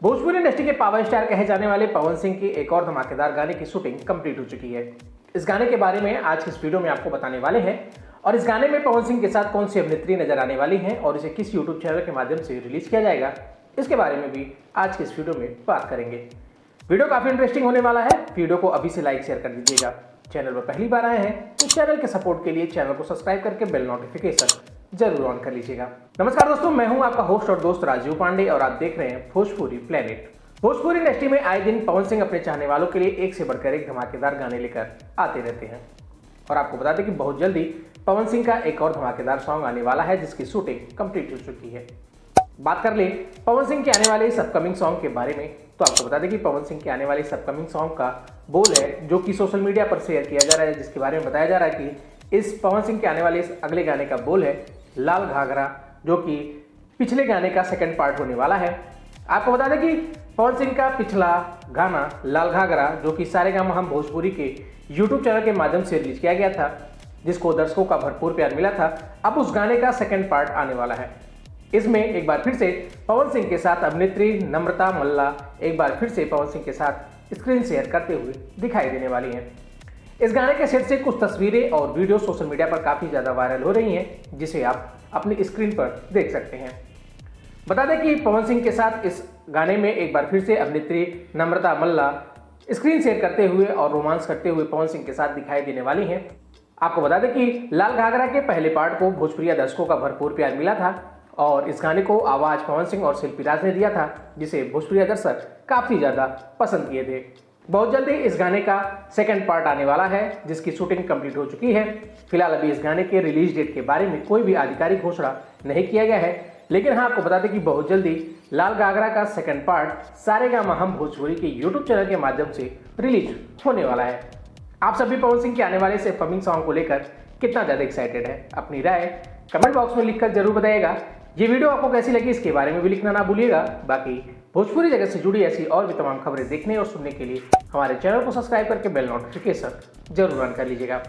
Bhojpuri industry के power star कहे जाने वाले पवन सिंह की एक और धमाकेदार गाने की शूटिंग कंप्लीट हो चुकी है। इस गाने के बारे में आज की इस वीडियो में आपको बताने वाले हैं और इस गाने में पवन सिंह के साथ कौन सी अभिनेत्री नजर आने वाली हैं और इसे किस यूट्यूब चैनल के माध्यम से रिलीज किया जाएगा, इसके बारे में भी आज की इस वीडियो में बात करेंगे। वीडियो काफी इंटरेस्टिंग होने वाला है। वीडियो को अभी से लाइक शेयर कर दीजिएगा। चैनल पर पहली बार आए हैं तो चैनल के सपोर्ट के लिए चैनल को सब्सक्राइब करके बेल नोटिफिकेशन जरूर ऑन कर लीजिएगा। नमस्कार दोस्तों, मैं हूं आपका होस्ट और दोस्त राजीव पांडे और आप देख रहे हैं भोजपुरी प्लेनेट। भोजपुरी इंडस्ट्री में आए दिन पवन सिंह अपने चाहने वालों के लिए एक से बढ़कर एक धमाकेदार गाने लेकर आते रहते हैं और आपको बता दें कि बहुत जल्दी पवन सिंह का एक और धमाकेदार सॉन्ग आने वाला है जिसकी शूटिंग कंप्लीट हो चुकी है। बात कर ले पवन सिंह के आने वाले इस अपकमिंग सॉन्ग के बारे में तो आपको बता दें कि पवन सिंह के आने वाले इस अपकमिंग सॉन्ग का बोल है जो कि सोशल मीडिया पर शेयर किया जा रहा है, जिसके बारे में बताया जा रहा है कि इस पवन सिंह के आने वाले इस अगले गाने का बोल है लाल घाघरा, जो कि पिछले गाने का सेकंड पार्ट होने वाला है। आपको बता दें कि पवन सिंह का पिछला गाना लाल घाघरा, जो कि सारेगामा हम भोजपुरी के यूट्यूब चैनल के माध्यम से रिलीज किया गया था, जिसको दर्शकों का भरपूर प्यार मिला था, अब उस गाने का सेकंड पार्ट आने वाला है। इसमें एक बार फिर से पवन सिंह के साथ अभिनेत्री नम्रता मल्ला एक बार फिर से पवन सिंह के साथ स्क्रीन शेयर करते हुए दिखाई देने वाली हैं। इस गाने के सेट से कुछ तस्वीरें और वीडियो सोशल मीडिया पर काफ़ी ज़्यादा वायरल हो रही हैं, जिसे आप अपनी स्क्रीन पर देख सकते हैं। बता दें कि पवन सिंह के साथ इस गाने में एक बार फिर से अभिनेत्री नम्रता मल्ला स्क्रीन शेयर करते हुए और रोमांस करते हुए पवन सिंह के साथ दिखाई देने वाली हैं। आपको बता दें कि लाल घाघरा के पहले पार्ट को भोजपुरी दर्शकों का भरपूर प्यार मिला था और इस गाने को आवाज पवन सिंह और शिल्पी राज ने दिया था, जिसे भोजपुरी दर्शक काफ़ी ज़्यादा पसंद किए थे। बहुत जल्दी इस गाने का सेकंड पार्ट आने वाला है जिसकी शूटिंग कंप्लीट हो चुकी है। फिलहाल अभी इस गाने के रिलीज डेट के बारे में कोई भी आधिकारिक घोषणा नहीं किया गया है, लेकिन हाँ आपको बता दें कि बहुत जल्दी लाल घाघरा का सेकंड पार्ट सारेगामा हम भोजपुरी के यूट्यूब चैनल के माध्यम से रिलीज होने वाला है। आप सभी पवन सिंह के आने वाले इस अपकमिंग सॉन्ग को लेकर कितना ज़्यादा एक्साइटेड है, अपनी राय कमेंट बॉक्स में लिखकर जरूर बताइएगा। ये वीडियो आपको कैसी लगी इसके बारे में भी लिखना ना भूलिएगा। बाकी भोजपुरी जगत से जुड़ी ऐसी और भी तमाम खबरें देखने और सुनने के लिए हमारे चैनल को सब्सक्राइब करके बेल नोटिफिकेशन जरूर ऑन कर लीजिएगा।